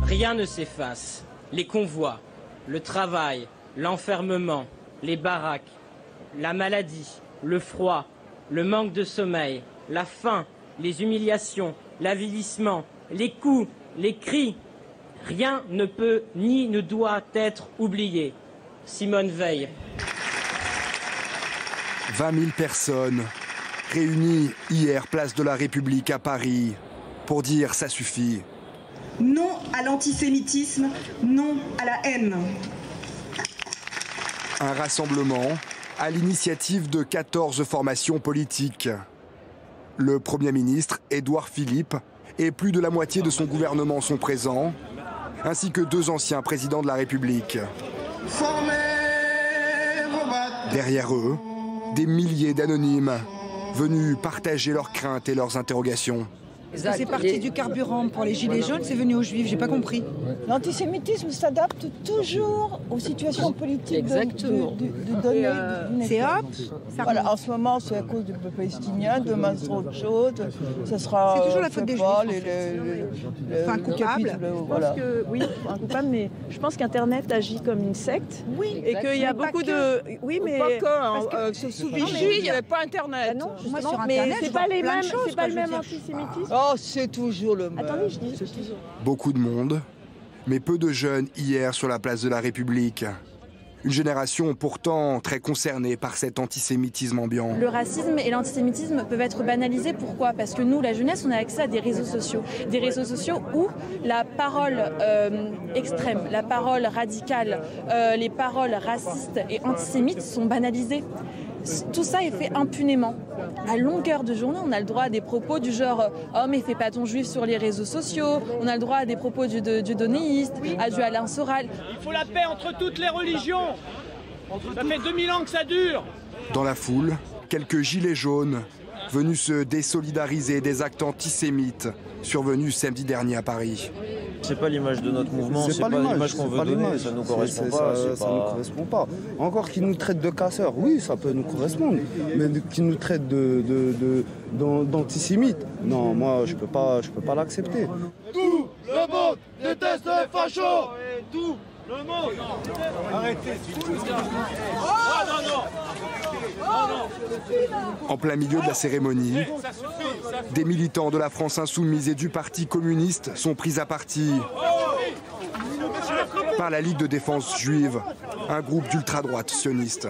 Rien ne s'efface. Les convois, le travail, l'enfermement, les baraques, la maladie, le froid, le manque de sommeil, la faim, les humiliations, l'avilissement, les coups, les cris. Rien ne peut ni ne doit être oublié. Simone Veil. 20 000 personnes réunies hier place de la République à Paris pour dire ça suffit. Non à l'antisémitisme, non à la haine. Un rassemblement à l'initiative de 14 formations politiques. Le Premier ministre, Édouard Philippe, et plus de la moitié de son gouvernement sont présents, ainsi que 2 anciens présidents de la République. Derrière eux, des milliers d'anonymes venus partager leurs craintes et leurs interrogations. C'est parti du carburant pour les gilets jaunes, c'est venu aux juifs, j'ai pas compris. L'antisémitisme s'adapte toujours aux situations politiques de données. C'est hop, ça voilà, en ce moment c'est à cause du peuple palestinien, demain c'est autre chose. Ça sera. C'est toujours la faute des juifs. Enfin, coupable. Voilà. Oui, un coupable, mais je pense qu'Internet agit comme une secte. Oui. Et qu'il y a beaucoup de. Oui, mais. Pas que. Sous Vichy, il n'y avait pas Internet. Non, moi sur mais Internet, c'est pas les mêmes, c'est pas le même antisémitisme. Oh, c'est toujours le même. Attendez, je dis. Beaucoup de monde, mais peu de jeunes hier sur la place de la République. Une génération pourtant très concernée par cet antisémitisme ambiant. Le racisme et l'antisémitisme peuvent être banalisés. Pourquoi? Parce que nous, la jeunesse, on a accès à des réseaux sociaux. Des réseaux sociaux où la parole extrême, la parole radicale, les paroles racistes et antisémites sont banalisées. Tout ça est fait impunément. À longueur de journée, on a le droit à des propos du genre « Oh, mais fais pas ton juif sur les réseaux sociaux ». On a le droit à des propos du dieudonnéiste, à du Alain Soral. Il faut la paix entre toutes les religions. Ça fait 2000 ans que ça dure. Dans la foule, quelques gilets jaunes venus se désolidariser des actes antisémites survenus samedi dernier à Paris. C'est pas l'image de notre mouvement, c'est pas l'image qu'on veut donner, ça nous correspond pas. Ça nous correspond pas. Encore qu'ils nous traitent de casseurs, oui, ça peut nous correspondre, mais qu'ils nous traitent d'antisémites, non, moi je peux pas l'accepter. Tout le monde déteste les fachos. Tout le monde. Arrêtez. En plein milieu de la cérémonie, des militants de la France insoumise et du Parti communiste sont pris à partie par la Ligue de défense juive, un groupe d'ultra-droite sioniste.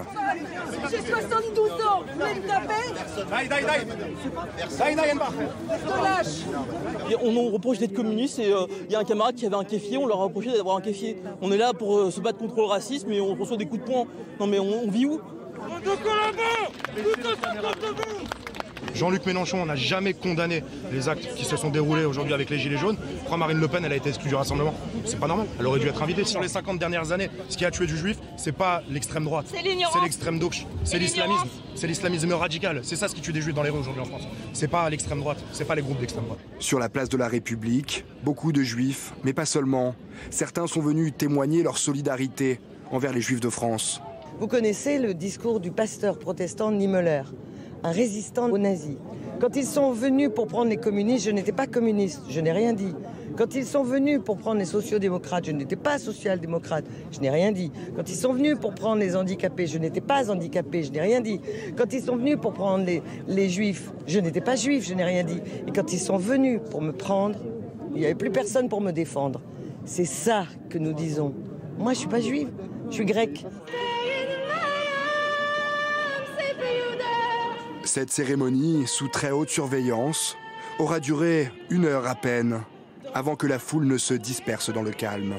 J'ai 72 ans, vous voulez me taper? On nous reproche d'être communistes et il y a un camarade qui avait un kéfier, on leur a reproché d'avoir un kéfier. On est là pour se battre contre le racisme et on reçoit des coups de poing. Non mais on vit où? Jean-Luc Mélenchon n'a jamais condamné les actes qui se sont déroulés aujourd'hui avec les Gilets jaunes. Je crois Marine Le Pen, elle a été exclue du rassemblement. C'est pas normal. Elle aurait dû être invitée. Sur les 50 dernières années, ce qui a tué du juif, c'est pas l'extrême droite, c'est l'extrême gauche, c'est l'islamisme, c'est l'islamisme radical. C'est ça ce qui tue des juifs dans les rues aujourd'hui en France. C'est pas l'extrême droite, c'est pas les groupes d'extrême droite. Sur la place de la République, beaucoup de juifs, mais pas seulement. Certains sont venus témoigner leur solidarité envers les juifs de France. Vous connaissez le discours du pasteur protestant Niemöller, un résistant aux nazis. Quand ils sont venus pour prendre les communistes, je n'étais pas communiste, je n'ai rien dit. Quand ils sont venus pour prendre les sociodémocrates, je n'étais pas social-démocrate, je n'ai rien dit. Quand ils sont venus pour prendre les handicapés, je n'étais pas handicapé, je n'ai rien dit. Quand ils sont venus pour prendre les juifs, je n'étais pas juif, je n'ai rien dit. Et quand ils sont venus pour me prendre, il n'y avait plus personne pour me défendre. C'est ça que nous disons. Moi, je ne suis pas juive, je suis grecque. Cette cérémonie, sous très haute surveillance, aura duré 1 heure à peine, avant que la foule ne se disperse dans le calme.